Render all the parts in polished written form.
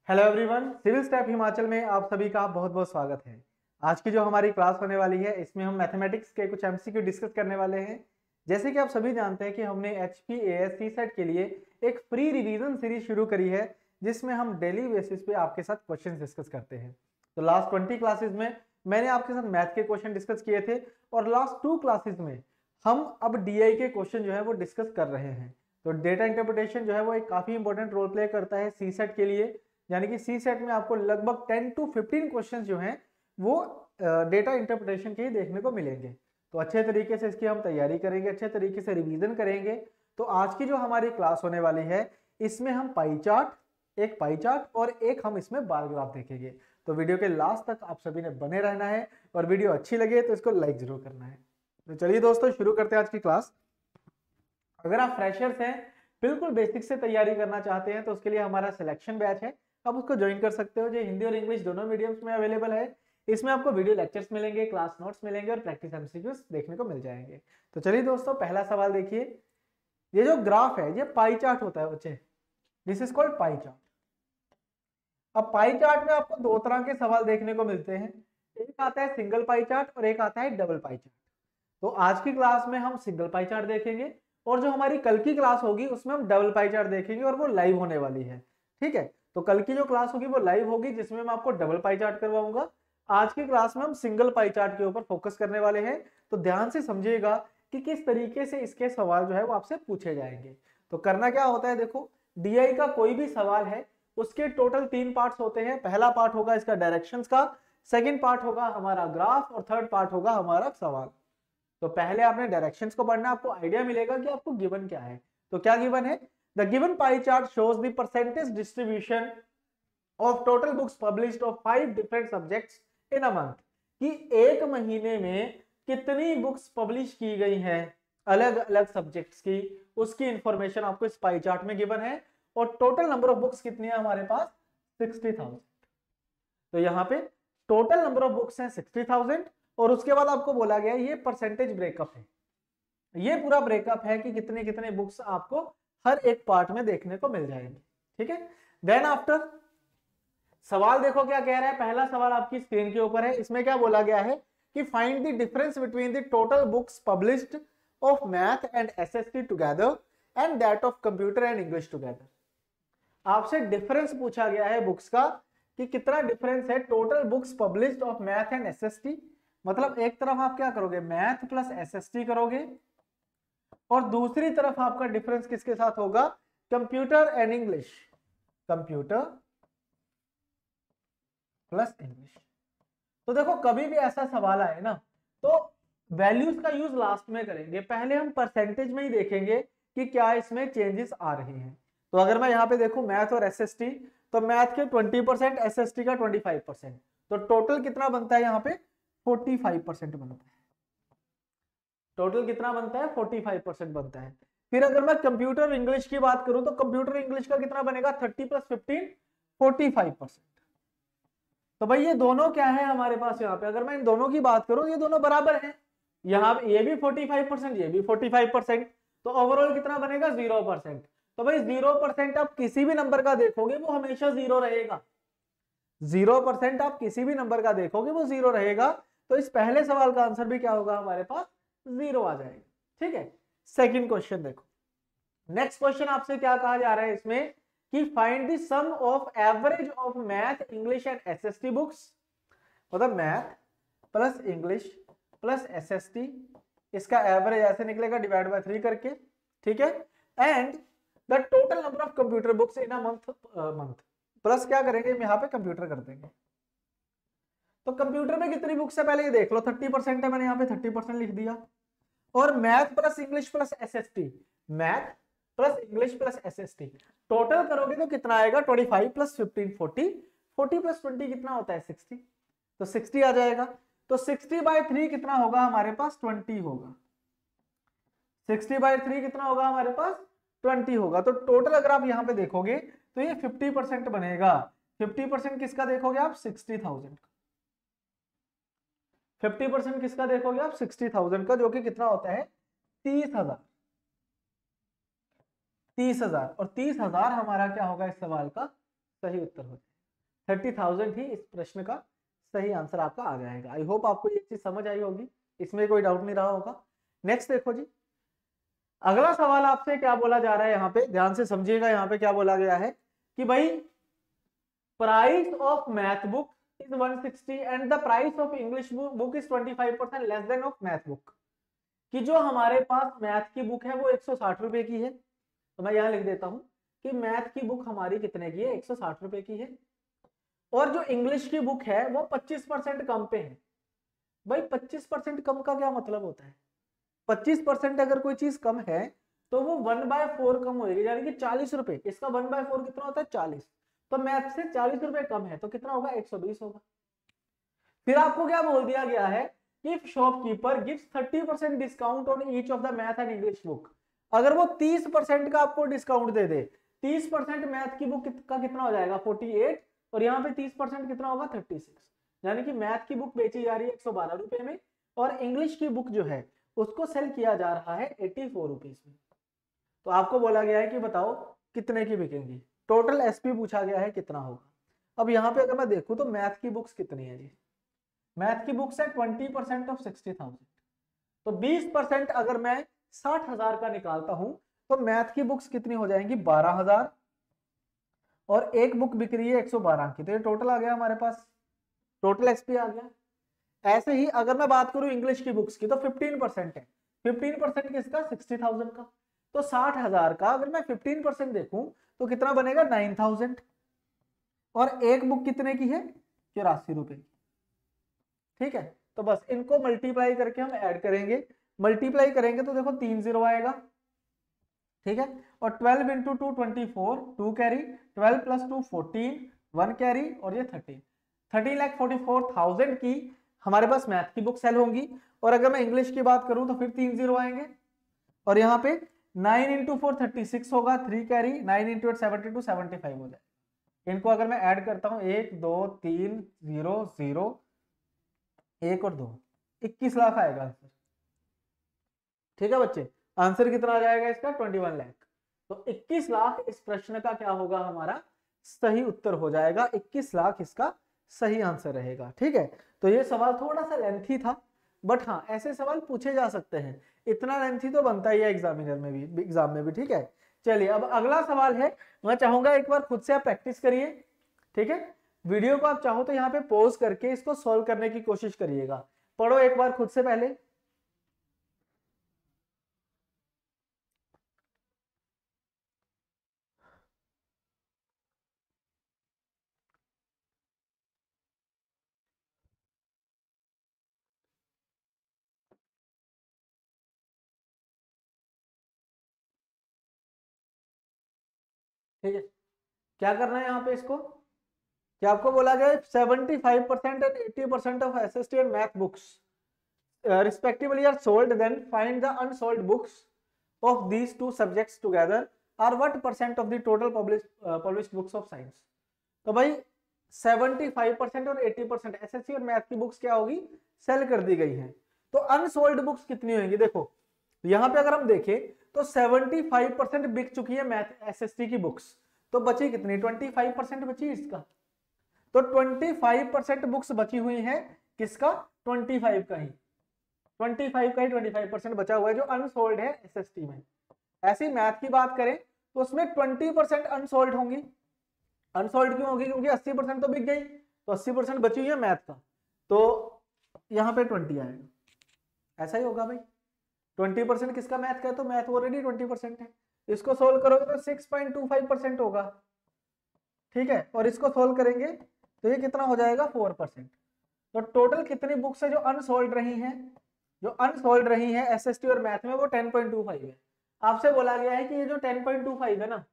Hello everyone, civil step Himachal में आप सभी का बहुत बहुत स्वागत है। आज की जो हमारी क्लास होने वाली है इसमें हम मैथमेटिक्स के कुछ एमसीक्यू डिस्कस करने वाले हैं। जैसे कि आप सभी जानते हैं कि हमने HPAS CSET के लिए एक फ्री रिवीजन सीरीज शुरू करी है जिसमें हम डेली बेसिस पे आपके साथ क्वेश्चन डिस्कस करते हैं। तो लास्ट 20 क्लासेस में मैंने आपके साथ मैथ के क्वेश्चन डिस्कस किए थे और लास्ट 2 क्लासेस में हम अब DI के क्वेश्चन जो है वो डिस्कस कर रहे हैं। तो डेटा इंटरप्रिटेशन जो है वो एक काफी इंपॉर्टेंट रोल प्ले करता है CSET के लिए, यानी कि CSET में आपको लगभग 10 to 15 क्वेश्चंस जो हैं वो डेटा इंटरप्रिटेशन के ही देखने को मिलेंगे। तो अच्छे तरीके से इसकी हम तैयारी करेंगे, अच्छे तरीके से रिवीजन करेंगे। तो आज की जो हमारी क्लास होने वाली है इसमें हम एक पाई चार्ट और एक हम इसमें बार ग्राफ देखेंगे। तो वीडियो के लास्ट तक आप सभी ने बने रहना है और वीडियो अच्छी लगे तो इसको लाइक जरूर करना है। तो चलिए दोस्तों शुरू करते हैं आज की क्लास। अगर आप फ्रेशर्स हैं, बिल्कुल बेसिक से तैयारी करना चाहते हैं तो उसके लिए हमारा सिलेक्शन बैच है, आप उसको ज्वाइन कर सकते हो। जो हिंदी और इंग्लिश दोनों मीडियम्स में अवेलेबल है। इसमें आपको वीडियो लेक्चर्स मिलेंगे, क्लास नोट्स मिलेंगे और प्रैक्टिस एमसीक्यूज देखने को मिल जाएंगे। तो चलिए दोस्तों, पहला सवाल देखिए। ये जो ग्राफ है ये पाई चार्ट होता है बच्चे, this is called pie chart. अब पाई चार्ट में आपको दो तरह के सवाल देखने को मिलते हैं, एक आता है सिंगल पाई चार्ट और एक आता है डबल पाई चार्ट। तो आज की क्लास में हम सिंगल पाई चार्ट देखेंगे और जो हमारी कल की क्लास होगी उसमें हम डबल पाई चार्ट देखेंगे और वो लाइव होने वाली है। ठीक है, तो कल की जो क्लास होगी वो लाइव होगी जिसमें मैं आपको डबल पाई चार्ट करवाऊंगा। आज की क्लास में हम सिंगल पाई चार्ट के ऊपर फोकस करने वाले हैं। तो ध्यान से समझिएगा कि किस तरीके से इसके सवाल जो है वो आपसे पूछे जाएंगे। तो करना क्या होता है, देखो DI का कोई भी सवाल है उसके टोटल 3 पार्ट्स होते हैं। पहला पार्ट होगा इसका डायरेक्शंस का, सेकंड पार्ट होगा हमारा ग्राफ और थर्ड पार्ट होगा हमारा सवाल। तो पहले आपने डायरेक्शंस को पढ़ना, आपको आइडिया मिलेगा कि आपको गिवन क्या है। तो क्या गिवन है? The given pie chart shows the percentage distribution of total books published of 5 different subjects in a month, कि एक महीने में कितनी बुक्स पब्लिश की गई हैं अलग अलग सब्जेक्ट्स की, उसकी इंफॉर्मेशन आपको इस पाई चार्ट में गिवन है। और टोटल नंबर ऑफ बुक्स कितनी है हमारे पास? 60,000। तो यहाँ पे टोटल नंबर ऑफ बुक्स हैं 60,000 और उसके बाद आपको बोला गया ये परसेंटेज ब्रेकअप है। ये पूरा ब्रेकअप है कि कितने कितने बुक्स आपको हर एक पार्ट में देखने को मिल जाएंगे। ठीक है, देन आफ्टर सवाल देखो क्या कह रहा है। पहला सवाल आपकी स्क्रीन के ऊपर है, इसमें क्या बोला गया है कि find the difference between the total books published of math and SST together and that of computer and English together. आपसे डिफरेंस पूछा गया है बुक्स का कि कितना डिफरेंस है total books published of math and SST। मतलब एक तरफ आप क्या करोगे, मैथ प्लस SST करोगे और दूसरी तरफ आपका डिफरेंस किसके साथ होगा? Computer and English, computer plus English. तो देखो कभी भी ऐसा सवाल आए ना तो वैल्यूज का यूज लास्ट में करेंगे, पहले हम परसेंटेज में ही देखेंगे कि क्या इसमें चेंजेस आ रहे हैं। तो अगर मैं यहाँ पे देखूं मैथ और SST, तो मैथ के 20%, SST का 25%, तो टोटल कितना बनता है यहाँ पे? 45% बनता है। टोटल कितना बनता है? 45% बनता है। फिर अगर मैं कंप्यूटर इंग्लिश की बात करूं तो कंप्यूटर इंग्लिश का कितना बनेगा? 30 + 15 45%। तो भाई ये दोनों क्या है हमारे पास यहाँ पे? अगर मैं इन दोनों की बात करूं ये दोनों बराबर हैं, यहाँ पे ये भी 45%, ये भी 45%, तो ओवरऑल कितना बनेगा? 0%। तो भाई 0% आप किसी भी नंबर का देखोगे वो हमेशा 0 रहेगा। 0% आप किसी भी नंबर का देखोगे वो 0 रहेगा। तो इस पहले सवाल का आंसर भी क्या होगा हमारे पास? 0 आ जाएगा। ठीक है, सेकंड क्वेश्चन देखो। नेक्स्ट क्वेश्चन आपसे क्या कहा जा रहा है इसमें कि find the sum of average of math, English and SST books. मतलब math plus English plus SST, इसका एवरेज ऐसे निकलेगा डिवाइड बाय 3 करके। ठीक है, and the total number of computer books in a month plus क्या करेंगे हम यहाँ पे कंप्यूटर कर देंगे। तो कंप्यूटर में कितनी बुक्स है पहले ये देख लो। 30% है, मैंने यहाँ पे 30% लिख दिया। और math plus English plus SST, math plus English plus SST total करोगे तो कितना आएगा? 25 + 15 40, 40 + 20 कितना होता है? 60। तो 60 आ जाएगा। तो 60/3 कितना होगा हमारे पास? 20 होगा। 60/3 कितना होगा हमारे पास? 20 होगा। तो टोटल अगर आप यहाँ पे देखोगे तो ये 50% बनेगा। 50% किसका देखोगे आप? 60,000 का। 50% किसका देखोगे आप? 60,000 का, जो कि कितना होता है? 30,000। 30,000 और 30,000 हमारा क्या होगा इस सवाल का सही उत्तर हो जाएगा। 30,000 ही इस प्रश्न का सही आंसर आपका आ जाएगा। आई होप आपको ये चीज समझ आई होगी, इसमें कोई डाउट नहीं रहा होगा। नेक्स्ट देखो जी, अगला सवाल आपसे क्या बोला जा रहा है, यहाँ पे ध्यान से समझिएगा। यहाँ पे क्या बोला गया है कि भाई price of math book is 160 and the price of English book is 25% less than of math book. कि जो हमारे पास मैथ की बुक है वो 160 रुपए की है, तो मैं यहाँ लिख देता हूं कि मैथ की बुक हमारी कितने की है, 160 रुपए की है। और जो इंग्लिश की बुक है वो 25% कम पे है। भाई 25% कम का क्या मतलब होता है? 25% अगर कोई चीज कम है तो वो 1/4 कम होगी, यानी कि 40 रुपए। इसका 1/4 कितना होता है? 40। तो मैथ से 40 रुपए कम है तो कितना होगा? 120 होगा। फिर आपको क्या बोल दिया गया है कि shopkeeper gives 30% discount on each of the math and English book. अगर वो 30% का आपको डिस्काउंट दे दे, 30% मैथ की बुक का कितना हो जाएगा? 48, और यहाँ पे 30% कितना होगा? 36। यानी कि मैथ की बुक बेची जा रही है 112 रुपए में, और इंग्लिश की बुक जो है उसको सेल किया जा रहा है 84 रुपीज में। तो आपको बोला गया है कि बताओ कितने की बिकेंगी। टोटल एसपी पूछा गया है कितना होगा। अब यहाँ पे अगर मैं देखूं तो मैथ की बुक्स कितनी है जी? मैथ की बुक्स है 20% ऑफ 60,000, तो 20% अगर मैं 60,000 का निकालता हूं तो मैथ की बुक्स कितनी हो जाएंगी? 12,000, और एक बुक बिक रही है 112 की, तो ये टोटल आ गया हमारे पास, टोटल एसपी आ गया। ऐसे ही अगर मैं बात करूं इंग्लिश की बुक्स की तो 15% है। 15% किसका? 60,000 का। तो 60,000 का अगर मैं 15% देखूं तो कितना बनेगा? 9,000। और एक बुक कितने की है? 84 रुपए की। ठीक है, तो बस इनको मल्टीप्लाई करके हम ऐड करेंगे। मल्टीप्लाई करेंगे तो देखो 3 0 आएगा। ठीक है, और 12 इंटू 2 24, 2 कैरी, 12 प्लस 2 14, 1 कैरी, और ये 13,44,000 की हमारे पास मैथ की बुक सेल होंगी। और अगर मैं इंग्लिश की बात करूं तो फिर 3 0 आएंगे, और यहाँ पे 9 इंटू 4 36 होगा, 3 कैरी, 9 इंटू 8 72, 75 हो जाए। इनको अगर मैं ऐड करता हूं 1 2 3 0 0 1 और 2, 21 लाख आएगा आंसर। ठीक है बच्चे, आंसर कितना आ जाएगा इसका? 21 लाख। तो 21 लाख इस प्रश्न का क्या होगा? हमारा सही उत्तर हो जाएगा। 21 लाख इसका सही आंसर रहेगा। ठीक है, तो ये सवाल थोड़ा सा लेंथी था, बट हाँ ऐसे सवाल पूछे जा सकते हैं। इतना लेंथी तो बनता ही है एग्जामिनर में भी, एग्जाम में भी। ठीक है, चलिए अब अगला सवाल है, मैं चाहूंगा एक बार खुद से आप प्रैक्टिस करिए। ठीक है, वीडियो को आप चाहो तो यहाँ पे पॉज करके इसको सॉल्व करने की कोशिश करिएगा। पढ़ो एक बार खुद से पहले। ठीक है, क्या करना है यहाँ पे इसको? क्या आपको बोला गया 75% and 80% of SST and math books respectively are sold, then find the unsold books of these two subjects together are what percent of the total published books of science। तो भाई 75% और 80% एसएससी और मैथ की books क्या होगी? Cell कर दी गई हैं। तो अनसोल्ड बुक्स कितनी होंगी? देखो यहाँ पे अगर हम देखें तो 75% बिक चुकी है मैथ एसएसटी की बुक्स, तो बची कितनी? 25% बची इसका। तो 25% बुक्स बची हुई हैं किसका? 25 का ही। 25 का ही 25% बचा हुआ है जो अनसोल्ड है एसएसटी में। ऐसे ही मैथ की बात करें तो उसमें 20% अनसोल्ड होंगी। अनसोल्ड क्यों होगी? क्योंकि 80% तो बिक गई, तो 80% बची हुई है मैथ का, तो यहाँ पे 20 आएगा। ऐसा ही होगा भाई, 20% किसका? मैथ का, तो मैथ ऑलरेडी 20% है। इसको सोल्व करोगे तो 6.25% होगा। ठीक है, और इसको सोल्व करेंगे तो ये कितना हो जाएगा? 4%। तो टोटल कितनी बुक्स है जो अनसोल्ड रही हैं? जो अनसोल्ड रही है एसएसटी और मैथ में वो 10.25 है। आपसे बोला गया है कि ये जो 10.25 है ना,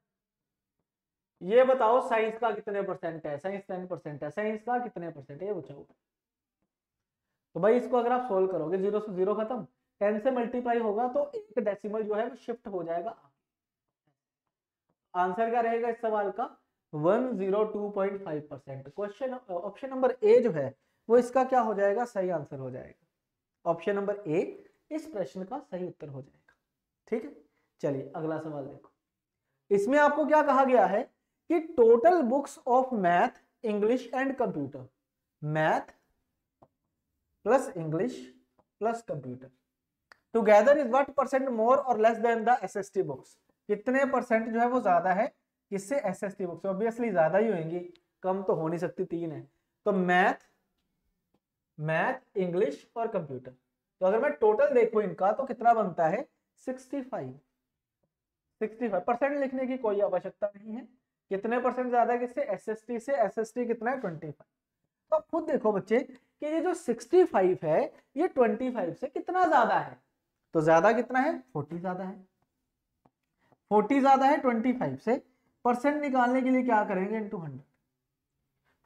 ये बताओ साइंस का कितने परसेंट है? साइंस 10% है, साइंस का कितने परसेंट है ये बताओ। तो भाई इसको अगर आप सोल्व करोगे, 0 से 0 खत्म, 10 से मल्टीप्लाई होगा तो एक डेसिमल जो है वो शिफ्ट हो जाएगा। आंसर क्या रहेगा इस सवाल का? 102.5%। क्वेश्चन ऑप्शन नंबर ए जो है वो इसका क्या हो जाएगा? सही आंसर हो जाएगा। ऑप्शन नंबर ए इस प्रश्न का सही उत्तर हो जाएगा। ठीक है, चलिए अगला सवाल देखो। इसमें आपको क्या कहा गया है कि total books of math English and computer, math plus English plus computer together is what percent more और less than the SST books, कितने परसेंट जो है वो ज्यादा है किससे, एसएसटी बुक्स। ऑब्वियसली ज्यादा ही होंगी, कम तो हो नहीं सकती, 3 है। तो मैथ इंग्लिश और कंप्यूटर, तो अगर मैं टोटल देखूं इनका तो कितना बनता है 65% लिखने की कोई आवश्यकता नहीं है। कितने परसेंट ज्यादा है किससे, एसएसटी से। एसएसटी कितना है 25। तो आप खुद देखो बच्चे कि ये जो 65 है ये 25 से कितना ज्यादा है, तो ज्यादा कितना है 40 ज्यादा है। 40 ज्यादा है 25 से, परसेंट निकालने के लिए क्या करेंगे इंटू 100।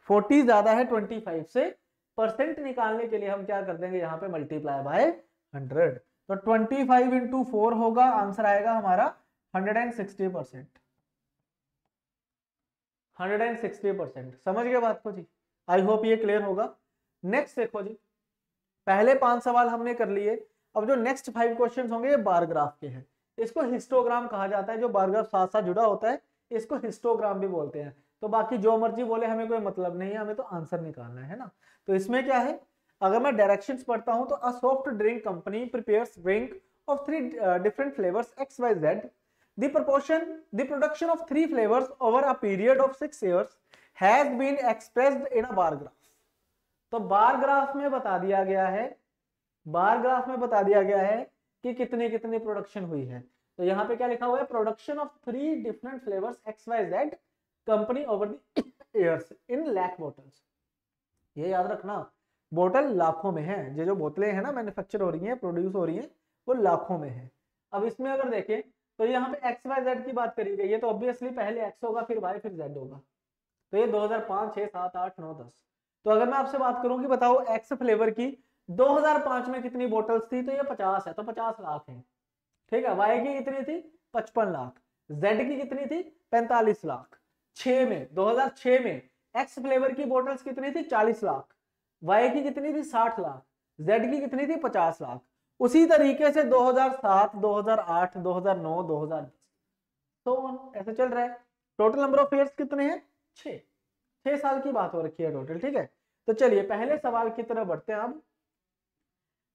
40 ज्यादा है 25 से, परसेंट निकालने के लिए हम क्या कर देंगे यहाँ पे मल्टीप्लाई बाय 100। तो 25 इंटू 4 होगा, आंसर आएगा हमारा 160%। 160%। समझ गए बात को जी, आई होप ये क्लियर होगा। नेक्स्ट देखो जी, पहले 5 सवाल हमने कर लिए। अब जो नेक्स्ट 5 क्वेश्चन होंगे ये बार ग्राफ के हैं। इसको हिस्टोग्राम कहा जाता है, जो बार ग्राफ साथ साथ जुड़ा होता है इसको हिस्टोग्राम भी बोलते हैं। तो बाकी जो मर्जी बोले हमें कोई मतलब नहीं है, हमें तो आंसर निकालना है ना। तो इसमें क्या है, अगर मैं डायरेक्शंस पढ़ता हूं तो a soft drink company prepares drink of 3 different flavours XYZ, the production of 3 flavors over a period of 6 years has been expressed in a bar graph। तो बार ग्राफ में बता दिया गया है, बार ग्राफ में बता दिया गया है कि कितनी कितनी प्रोडक्शन हुई है। तो यहाँ पे क्या लिखा हुआ है, production of 3 different flavours XYZ company over the years in lakh bottles. ये याद रखना, बोतल लाखों में है, ये जो बोतलें हैं ना मैन्युफैक्चर हो रही हैं, प्रोड्यूस हो रही हैं, वो लाखों में है। अब इसमें अगर देखें तो यहाँ पे XYZ की बात करी गई है, तो ऑब्वियसली पहले X होगा फिर Y फिर Z होगा। तो ये 2005 6 7 8 9 10। तो अगर मैं आपसे बात करूं कि बताओ X फ्लेवर की 2005 में कितनी बोतल्स थी, तो ये 50 है, तो 50 लाख है। ठीक है, Y की कितनी थी 55 लाख, Z की कितनी थी 45 लाख। 6 में 2006 में X फ्लेवर की बोतल्स कितनी थी 40 लाख, Y की कितनी थी 60 लाख, Z की कितनी थी 50 लाख। उसी तरीके से 2007 2008 2009 2010 तो ऐसे चल रहा है। टोटल नंबर ऑफ ईयर्स कितने हैं 6 साल की बात हो रखी है टोटल। ठीक है, तो चलिए पहले सवाल की तरफ बढ़ते हैं। अब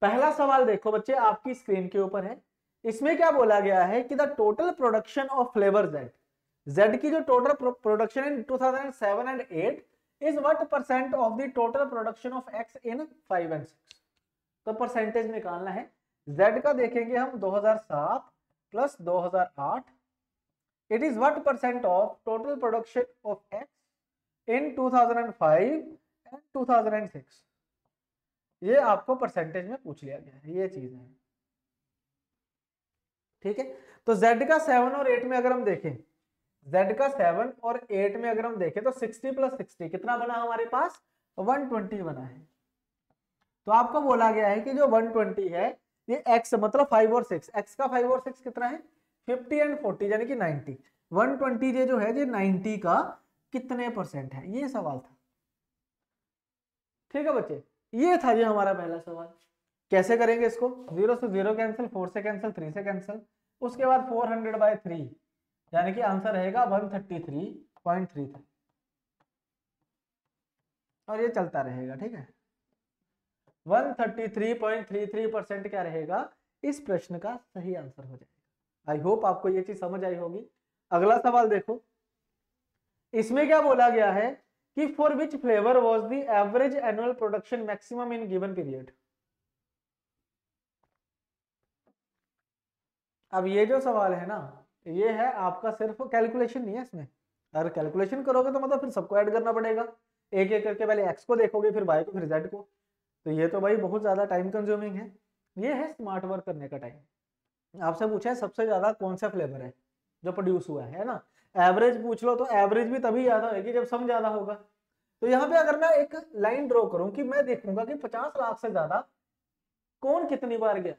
पहला सवाल देखो बच्चे, आपकी स्क्रीन के ऊपर है। इसमें क्या बोला गया है कि the total production of flavour Z की जो total production in 2007 and 8 is what percent of the total production of X in 5 and 6। तो परसेंटेज निकालना है। Z का देखेंगे हम 2007 plus 2008, it is what percent of total production of X in 2005 and 2006। ये आपको परसेंटेज में पूछ लिया गया है, ये चीज है। ठीक है, तो Z का 7 और 8 में अगर हम देखें, Z का 7 और 8 में अगर हम देखें तो 60 प्लस 60 कितना बना हमारे पास 120 बना है। तो आपको बोला गया है कि जो 120 है ये X मतलब 5 और 6, X का 5 और 6 कितना है 50 एंड 40 यानी कि 90। 120 ये जो है ये 90 का कितने परसेंट है, ये सवाल था। ठीक है बच्चे, ये था ये हमारा पहला सवाल। कैसे करेंगे इसको, 0 से 0 कैंसिल, 4 से कैंसिल, 3 से कैंसिल, उसके बाद 400/3 यानी कि आंसर रहेगा 133.33 और ये चलता रहेगा। ठीक है, 133.33% क्या रहेगा इस प्रश्न का सही आंसर हो जाएगा। आई होप आपको ये चीज समझ आई होगी। अगला सवाल देखो, इसमें क्या बोला गया है कि for which flavour was the average annual production maximum in given period. अब ये जो सवाल है ना, ये है आपका सिर्फ कैलकुलेशन नहीं है इसमें। अगर कैलकुलेशन करोगे तो मतलब फिर सबको ऐड करना पड़ेगा, एक एक करके पहले एक्स को देखोगे फिर वाई को फिर जेड को, तो ये तो भाई बहुत ज्यादा टाइम कंज्यूमिंग है। ये है स्मार्ट वर्क करने का टाइम। आपसे पूछा है सबसे ज्यादा कौन सा फ्लेवर है जो प्रोड्यूस हुआ है ना, एवरेज पूछ लो तो एवरेज भी तभी याद होगी जब सम ज्यादा होगा। तो यहाँ पे अगर मैं एक लाइन ड्रॉ करूं कि मैं देखूंगा कि 50 लाख से ज्यादा कौन कितनी बार गया है,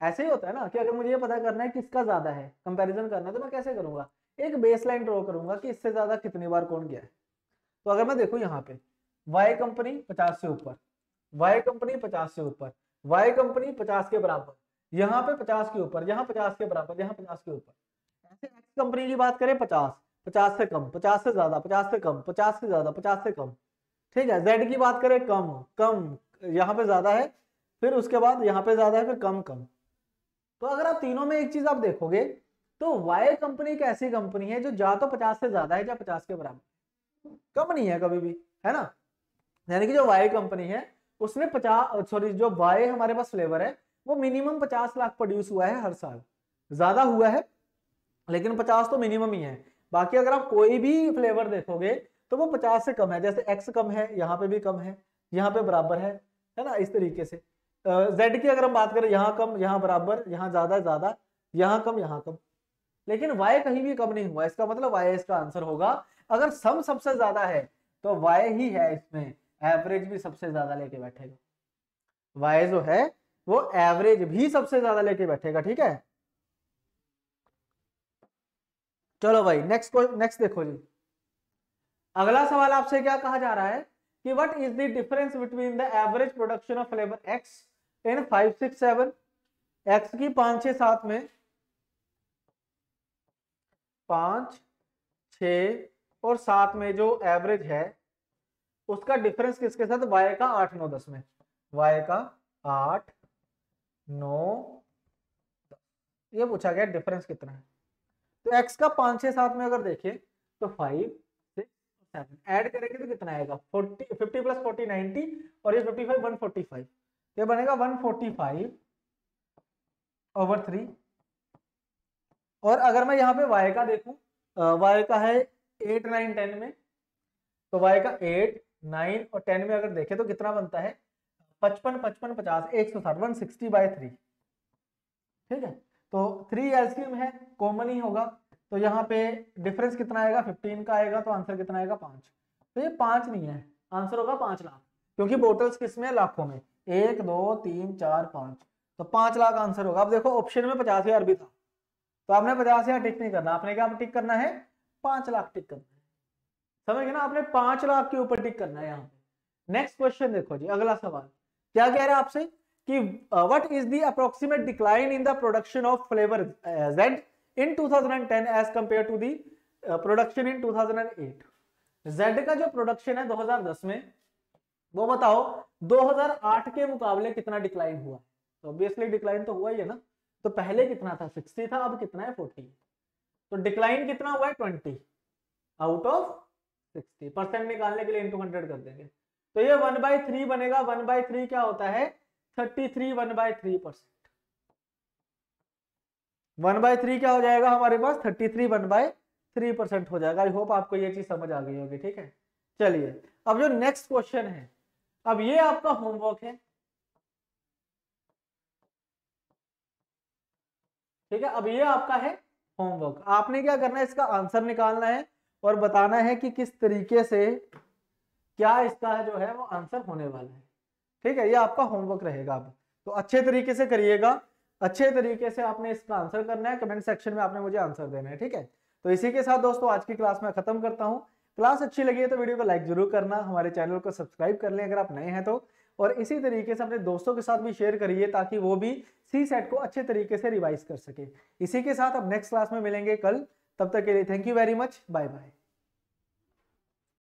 ऐसे ही होता है ना कि अगर मुझे ये पता करना है किसका ज्यादा है, कंपैरिजन करना है, तो मैं कैसे करूंगा, एक बेस लाइन ड्रॉ करूंगा कि इससे ज्यादा कितनी बार कौन गया है। तो अगर मैं देखूं यहाँ पे वाई कंपनी 50 से ऊपर, वाई कंपनी 50 से ऊपर, वाई कंपनी 50 के बराबर, यहाँ पे 50 के ऊपर, यहाँ 50 के बराबर, यहाँ 50 के ऊपर, ऐसे एक्स कंपनी की बात करें 50, 50 से कम, 50 से ज्यादा, 50 से कम, 50 से ज्यादा, 50 से कम। ठीक है, z की बात करें कम, कम यहाँ पे ज्यादा है, फिर उसके बाद यहाँ पे ज्यादा है, फिर कम कम। तो अगर आप तीनों में एक चीज आप देखोगे तो y कंपनी एक ऐसी कंपनी है जो या तो 50 से ज्यादा है या 50 के बराबर, कम नहीं है कभी भी, है ना। यानी कि जो y कंपनी है उसने 50, सॉरी जो y हमारे पास फ्लेवर है वो मिनिमम 50 लाख प्रोड्यूस हुआ है हर साल, ज्यादा हुआ है लेकिन 50 तो मिनिमम ही है। बाकी अगर आप कोई भी फ्लेवर देखोगे तो वो 50 से कम है, जैसे x कम है, यहाँ पे भी कम है, यहाँ पे बराबर है ना, इस तरीके से। z की अगर हम बात करें, यहाँ कम, यहाँ बराबर, यहाँ ज्यादा ज्यादा, यहाँ कम, यहाँ कम, लेकिन y कहीं भी कम नहीं हुआ, इसका मतलब y इसका आंसर होगा। अगर सम सबसे ज्यादा है तो y ही है इसमें, एवरेज भी सबसे ज्यादा लेके बैठेगा, y जो है वो एवरेज भी सबसे ज्यादा लेके बैठेगा, ठीक है। चलो भाई नेक्स्ट देखो जी, अगला सवाल आपसे क्या कहा जा रहा है कि what is the difference between the average production of flavour x in 5 6 7, x की 5 6 7 में, 5 6 और 7 में जो एवरेज है उसका डिफरेंस किसके साथ, y का 8 9 10 में, y का 8 9 10, ये पूछा गया डिफरेंस कितना है। तो x का 5 6 7 में अगर देखें तो 5 6 7 ऐड करेंगे तो कितना आएगा, 40 50 प्लस 40 90 और ये 55 145, ये बनेगा 145 ओवर 3। और अगर मैं यहाँ पे y का देखूं, y का है 8 9 10 में, तो y का 8 9 और 10 में अगर देखें तो कितना बनता है, 55 55 50 160 160/3, ठीक है। तो 3 एलसीएम है, कॉमन ही होगा, तो यहाँ पे डिफरेंस कितना आएगा, 15 का आएगा, तो आंसर कितना आएगा 5। तो ये 5 नहीं है, आंसर होगा 5 लाख, क्योंकि बोटल्स किसमें, लाखों में, 1 2 3 4 5, तो 5 लाख आंसर होगा। अब देखो ऑप्शन में 50,000 भी था, तो आपने 50,000 टिक नहीं करना, आपने क्या टिक करना है, 5 लाख टिक करना है, समझ गए ना, आपने 5 लाख के ऊपर टिक करना है यहाँ पे। नेक्स्ट क्वेश्चन देखो जी, अगला सवाल क्या कह रहा है आपसे कि what is the approximate decline in the production of flavour Z in 2010 as compared to the production in 2008। Z का जो प्रोडक्शन है 2010 में, वो बताओ 2008 के मुकाबले कितना डिक्लाइन हुआ। तो ऑब्वियसली डिक्लाइन तो हुआ ही है ना, तो पहले कितना था 60 था, अब कितना है 40, तो डिक्लाइन कितना हुआ है 20 आउट ऑफ 60, परसेंट निकालने के लिए इंटू 100 कर देंगे, तो ये 1/3 बनेगा। 1/3 क्या होता है, 33 1/3%, 1/3 क्या हो जाएगा हमारे पास, 33 1/3% हो जाएगा। आई होप आपको ये चीज समझ आ गई होगी, ठीक है। चलिए अब जो नेक्स्ट क्वेश्चन है, अब ये आपका होमवर्क है, ठीक है। अब ये आपका है होमवर्क, आपने क्या करना है, इसका आंसर निकालना है और बताना है कि किस तरीके से क्या इसका जो है वो आंसर होने वाला है, ठीक है। ये आपका होमवर्क रहेगा। अब तो अच्छे तरीके से करिएगा, अच्छे तरीके से आपने इसका आंसर करना है, कमेंट सेक्शन में आपने मुझे आंसर देना है, ठीक है। तो इसी के साथ दोस्तों आज की क्लास में खत्म करता हूं। क्लास अच्छी लगी है तो वीडियो को लाइक जरूर करना, हमारे चैनल को सब्सक्राइब कर लें अगर आप नए हैं तो, और इसी तरीके से अपने दोस्तों के साथ भी शेयर करिए ताकि वो भी सी सेट को अच्छे तरीके से रिवाइज कर सके। इसी के साथ अब नेक्स्ट क्लास में मिलेंगे कल, तब तक के लिए thank you very much, bye bye.